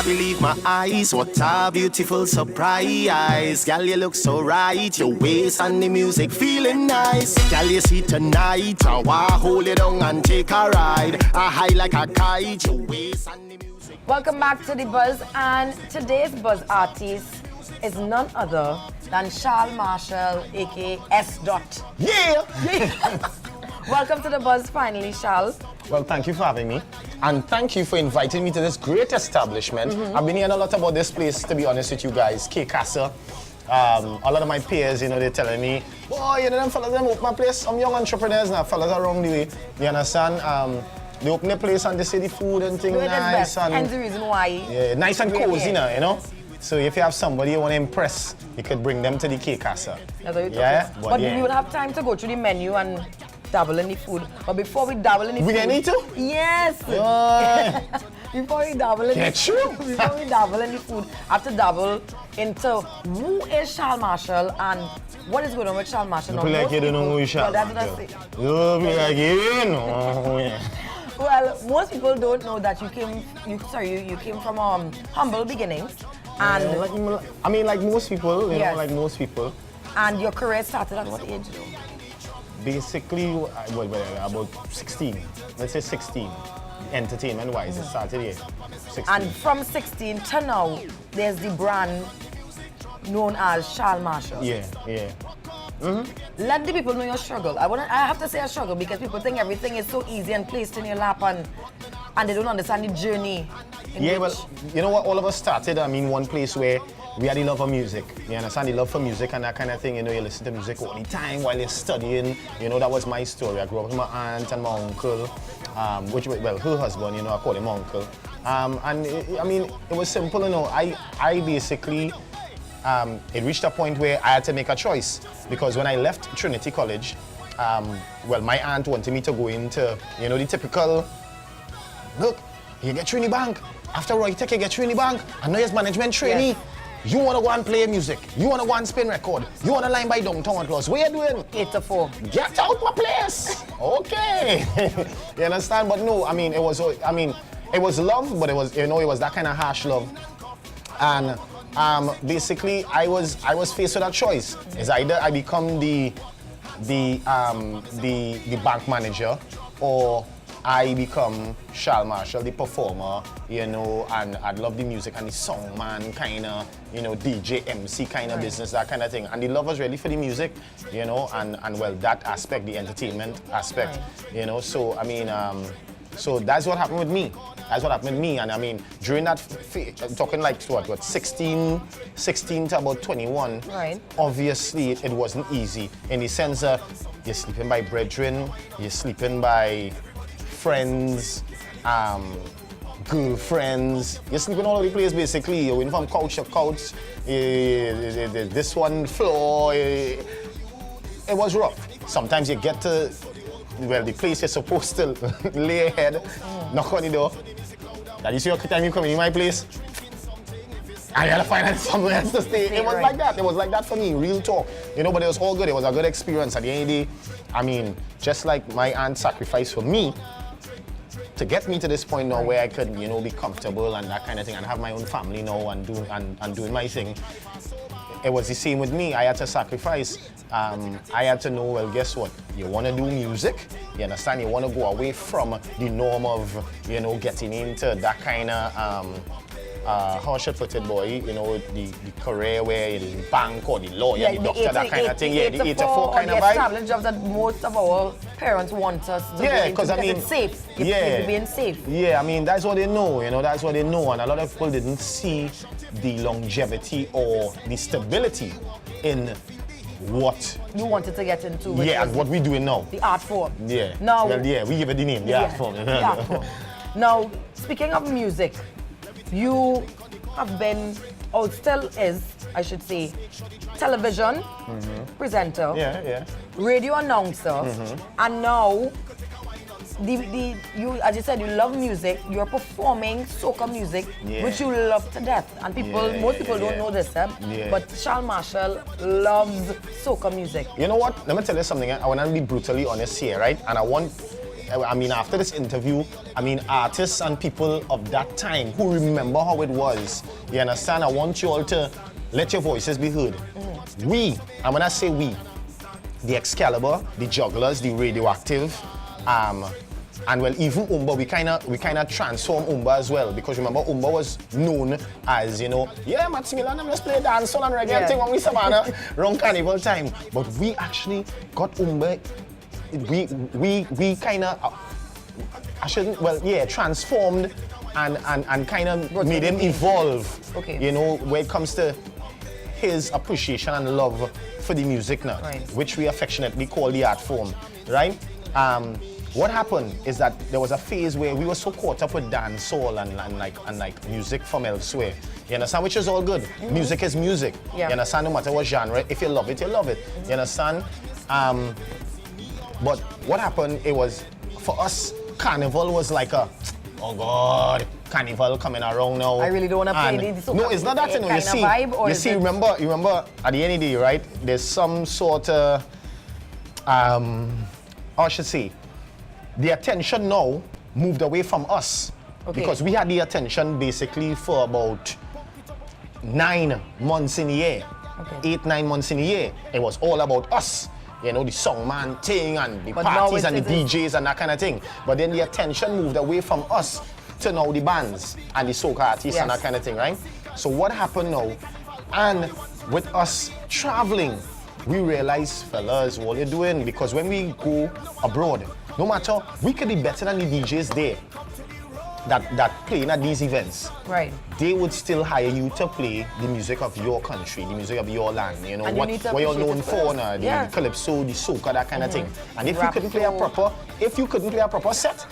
I believe my eyes, what a beautiful surprise. Girl, you look so right, your waist and the music feeling nice. Girl, you see tonight, I wanna hold it down and take a ride. I high like a kite, your waist and the music. Welcome back to The Buzz, and today's Buzz artist is none other than Charles Marshall, aka S. Dot. Yeah! Welcome to The Buzz finally, Charles. Well, thank you for having me. And thank you for inviting me to this great establishment. I've been hearing a lot about this place, to be honest with you guys, K Casa. A lot of my peers, you know, they're telling me, boy, you know, them fellas, them open my place. Some young entrepreneurs now, fellas around the way. You understand? They open the place and they say the food and things nice. And the reason why. Yeah, nice and cozy now, you know? So if you have somebody you want to impress, you could bring them to the K Casa. Yeah? But we would have time to go through the menu and dabble in the food. But before we dabble in the food... We need to? Yes! Before we dabble in the food, before we dabble in the food, I have to dabble into who is Charles Marshall and what is going on with Charles Marshall. People like you don't know who is Charles Marshall. You like you know. Well, most people don't know that you came from humble beginnings. And yeah, like most people, you know, like most people. And your career started at what age though? Basically, about 16. Let's say 16. Entertainment-wise, it started here. 16. And from 16 to now, there's the brand known as Charles Marshall. Yeah. Let the people know your struggle. I have to say a struggle because people think everything is so easy and placed in your lap and they don't understand the journey. Well, you know what? All of us started, one place where we had the love of music. You understand? The love for music and that kind of thing. You know, you listen to music all the time while you're studying. You know, that was my story. I grew up with my aunt and my uncle, her husband, you know, I call him uncle. It was simple, you know. I basically, it reached a point where I had to make a choice. Because when I left Trinity College, my aunt wanted me to go into, you know, the typical, look, you get Trinity Bank. After Roy Tech, you get Trinity Bank. And now you're management trainee. Yes. You want to go and play music. You want to go and spin record. You want to line by downtown close. What you doing? 8 to 4. Get out my place. Okay. You understand? But no, it was love, but it was that kind of harsh love. And basically, I was faced with a choice. It's either I become the bank manager, or I become Charles Marshall, the performer, you know, and I'd love the music and the song man kind of, you know, DJ, MC kind of business, that kind of thing. And the love was really for the music, you know, and that aspect, the entertainment aspect, you know. So, so that's what happened with me. That's what happened with me. And during that, I'm talking like what, 16 to about 21, right. Obviously it wasn't easy in the sense that you're sleeping by brethren, you're sleeping by friends, girlfriends, you're sleeping all over the place basically. You're waiting from couch to couch, this one floor. It was rough. Sometimes you get to, the place you're supposed to lay your head, knock on the door. That is your time you come in my place. I gotta find somewhere else to stay. It was like that. It was like that for me, real talk. You know, but it was all good. It was a good experience. At the end of the day, just like my aunt sacrificed for me, to get me to this point now where I could, you know, be comfortable and that kind of thing and have my own family now and doing my thing. It was the same with me. I had to sacrifice. I had to know, well, guess what? You want to do music, you understand? You want to go away from the norm of, you know, getting into that kind of, how should I put it, boy? You know, the career where you're the bank or the lawyer, the doctor, that kind of thing. Yeah, the 8 to 4 kind of vibe. The established job that most of our parents want us to do. Yeah, because it's safe. You're being safe. Yeah, that's what they know, you know, that's what they know. And a lot of people didn't see the longevity or the stability in what you wanted to get into. Yeah, and what we're doing now. The art form. Yeah. Now, we give it the name, the art form. The art form. Now, speaking of music, you have been, or still is, I should say, television presenter, radio announcer, and now you, as you said, you love music. You're performing soca music, which you love to death. And most people don't know this, but Charles Marshall loves soca music. You know what? Let me tell you something. I want to be brutally honest here, right? And I want I mean, after this interview, I mean, artists and people of that time who remember how it was, you understand? I want you all to let your voices be heard. We, and when I say we, the Excalibur, the Jugglers, the Radioactive, and well, even Umba, we kind of transform Umba as well, because remember Umba was known as, you know, yeah, Maximilian, I'm just play dancehall and reggae thing when we Savannah around carnival time. But we actually got Umba. We kind of, transformed and kind of made him evolve. Okay. You know, when it comes to his appreciation and love for the music now, which we affectionately call the art form, right? What happened is that there was a phase where we were so caught up with dancehall and like music from elsewhere. You understand? Which is all good. Music is music. Yeah. You understand? No matter what genre, if you love it, you love it. You understand? But what happened? It was for us. Carnival was like a, oh God, Carnival coming around now. I really don't want to play this. No, it's not that thing. You see, remember at the end of the day, right? There's some sort of, I should say, the attention now moved away from us. Okay. Because we had the attention basically for about 9 months in a year. Okay. 8-9 months in a year. It was all about us. You know, the songman thing and the parties and the DJs and that kind of thing. But then the attention moved away from us to now the bands and the soca artists and that kind of thing, right? So what happened now? And with us traveling, we realized, fellas, what you're doing, because when we go abroad, no matter, we could be better than the DJs there that playing at these events. Right. They would still hire you to play the music of your country, the music of your land, you know, and what you're known for now, the calypso, the soca, that kind of thing. And if you couldn't play a proper set,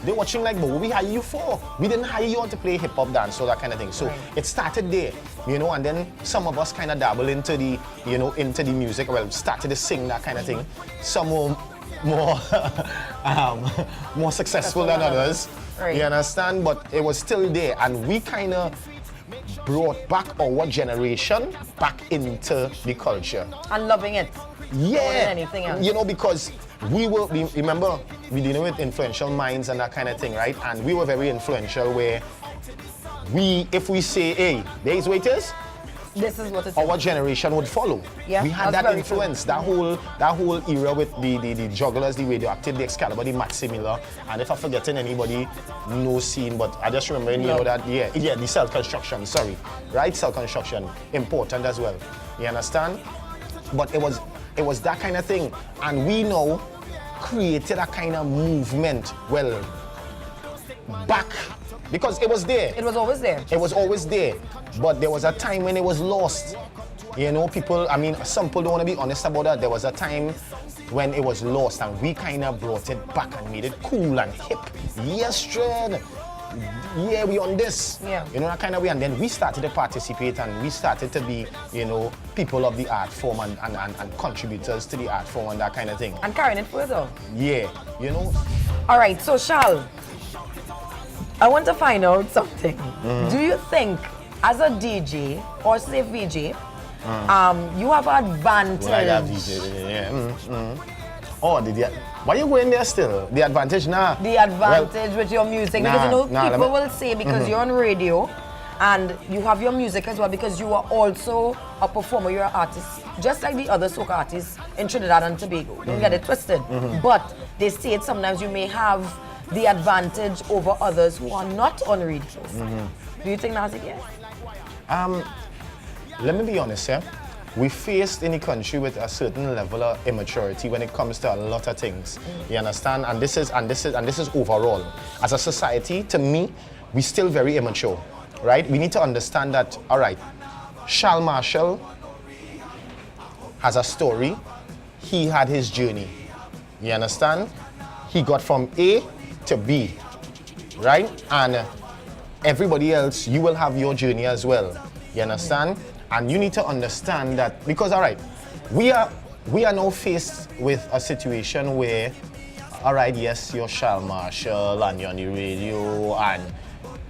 they're watching like, but what we hire you for? We didn't hire you on to play hip-hop dance, so that kind of thing. So it started there, you know, and then some of us kind of dabble into the, you know, into the music, well, started to sing, that kind of thing. Some more successful than others. Right. You understand? But it was still there, and we kind of brought back our generation back into the culture. And loving it. Yeah. More than anything else. You know, because remember, we dealing with influential minds and that kind of thing, right? And we were very influential where if we say, hey, there's waiters, this is what it's our generation would follow. Yeah, we had that influence, that whole era with the Jugglers, the Radioactive, the Excalibur, the Maximilla, and if I'm forgetting anybody, no scene, but I just remember, you know, that, the cell construction, right? Cell construction, important as well. You understand? But it was that kind of thing, and we now created a kind of movement, well, back, because it was there. It was always there. It was always there. But there was a time when it was lost. You know, people, I mean, some people don't want to be honest about that. There was a time when it was lost, and we kind of brought it back and made it cool and hip. Yes, Stred. Yeah, we on this. Yeah. You know, that kind of way. And then we started to participate, and we started to be, you know, people of the art form and contributors to the art form and that kind of thing. And carrying it further. Yeah, you know. All right, so Charles, I want to find out something. Do you think, as a DJ or say VJ, you have advantage? Well, I have DJ, yeah. Oh, why are you going there still? The advantage now? The advantage with your music, because you know people will say because you're on radio and you have your music as well, because you are also a performer, you're an artist, just like the other soca artists in Trinidad and Tobago. Don't get it twisted. But they say it sometimes you may have the advantage over others who are not on radio. Do you think that's it? Yeah? Let me be honest, yeah. We faced in the country with a certain level of immaturity when it comes to a lot of things. You understand? And this is overall. As a society, to me, we're still very immature, right? We need to understand that, all right, Charles Marshall has a story. He had his journey. You understand? He got from A to B, right? And everybody else, you will have your journey as well. You understand? And you need to understand that, because all right, we are now faced with a situation where, all right, yes, you're Charles Marshall and you're on the radio, and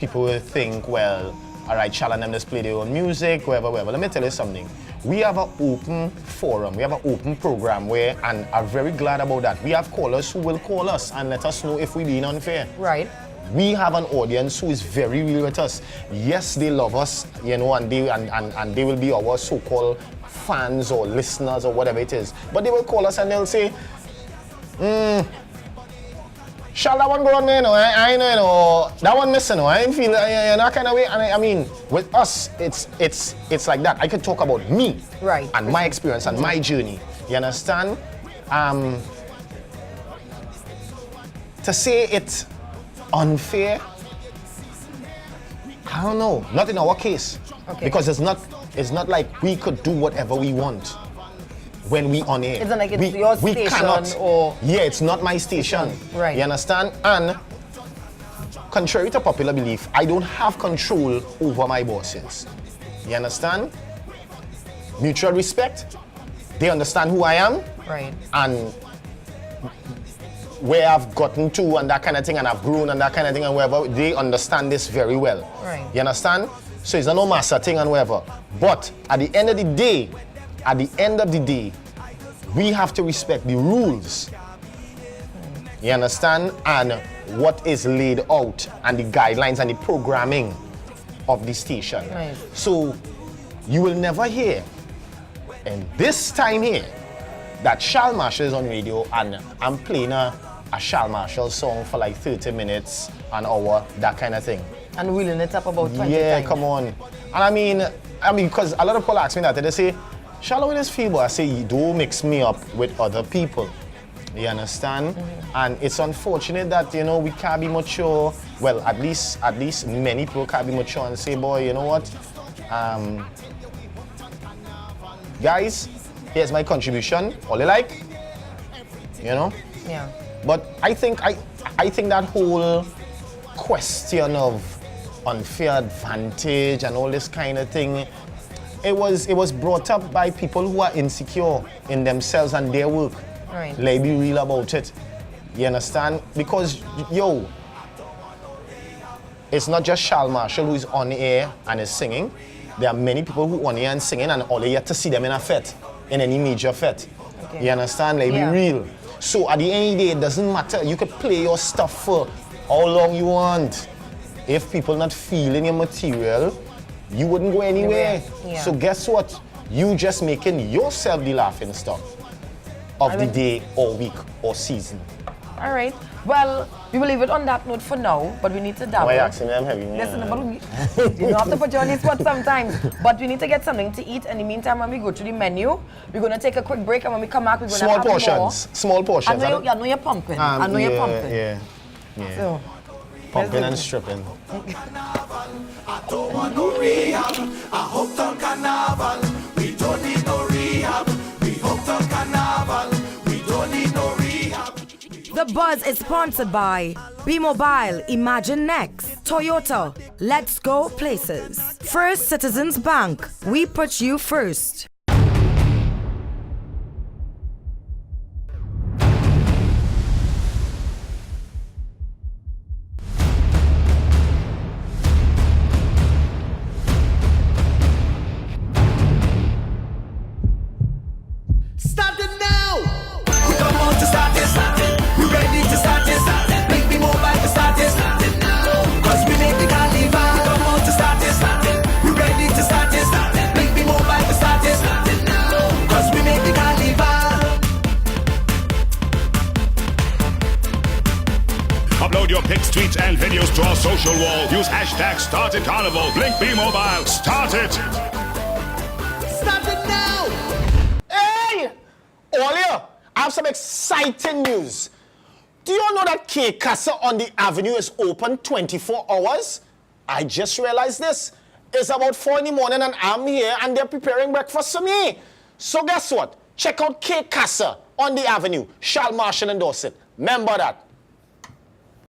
people will think, well, all right, Shal and them just play their own music, wherever. Let me tell you something. We have an open forum, we have an open program where, and I'm very glad about that. We have callers who will call us and let us know if we're being unfair. Right. We have an audience who is very real with us. Yes, they love us, you know, and they will be our so-called fans or listeners or whatever it is. But they will call us and they'll say, Shall that one go on there, you know, I know, you know, that one missing, you know, I ain't feel that kind of way. And I mean, with us, it's like that. I could talk about me, right, and my experience and my journey. You understand? To say it's unfair, I don't know. Not in our case, because it's not like we could do whatever we want when we on air. It's not like it's your station cannot, or... Yeah, it's not my station. Right. You understand? And contrary to popular belief, I don't have control over my bosses. You understand? Mutual respect. They understand who I am. Right. And where I've gotten to and that kind of thing, and I've grown and that kind of thing and whatever, they understand this very well. Right. You understand? So it's a no master thing and whatever. But at the end of the day, we have to respect the rules. You understand? And what is laid out and the guidelines and the programming of the station. Right. So you will never hear, and this time here, that Shal Marshall is on radio and I'm playing a Shal Marshall song for like 30 minutes, an hour, that kind of thing. And wheeling it up about 20 Yeah, times. come on. And I mean, because a lot of people ask me that, they say, Shal, how this feel? But I say, you don't mix me up with other people. You understand? Mm-hmm. And it's unfortunate that, you know, we can't be mature. Well, at least many people can't be mature and say, boy, you know what? Guys, here's my contribution. All you like? You know? Yeah. But I think that whole question of unfair advantage and all this kind of thing, it was brought up by people who are insecure in themselves and their work. Right. Let's be real about it. You understand? Because, yo, it's not just Shal Marshall who is on air and is singing. There are many people who are on air and singing, and all you get to see them in a fete, in any major fete. Okay. You understand? Let's be real. So at the end of the day, it doesn't matter. You could play your stuff for how long you want. If people not feeling your material, you wouldn't go anywhere. Yeah. So guess what? You just making yourself the laughing stock of the day or week or season. All right. Well, we will leave it on that note for now, but we need to dabble. Why are you asking me? I'm heavy. Listen, you don't have to put you on the spot sometimes, but we need to get something to eat. In the meantime, when we go through the menu, we're going to take a quick break, and when we come back, we're going to have more. Small portions. I know you're pumping. I know you're pumping. Yeah. So, pumping and stripping. I don't want no rehab. I hooked on carnival. We don't need no rehab. We hooked on carnival. We don't need no rehab. The Buzz is sponsored by B-Mobile, Imagine Next, Toyota, Let's Go Places, First Citizens Bank, we put you first. Start it now! We don't want to start it. We ready to start it. Make me mobile to start it. Cause we make the carnival. We don't want to start it. We ready to start it. Make me mobile to start it. Cause we make the carnival. Upload your pics, tweets, and videos to our social wall. Use hashtag StartItCarnival. Blink B Mobile. Start it! Start it now! Hey! Olia, I have some exciting news. Do you know that Cake Casa on the Avenue is open 24 hours? I just realized this. It's about 4 in the morning and I'm here and they're preparing breakfast for me. So guess what? Check out Cake Casa on the Avenue. Shal Marshall endorse it. Remember that.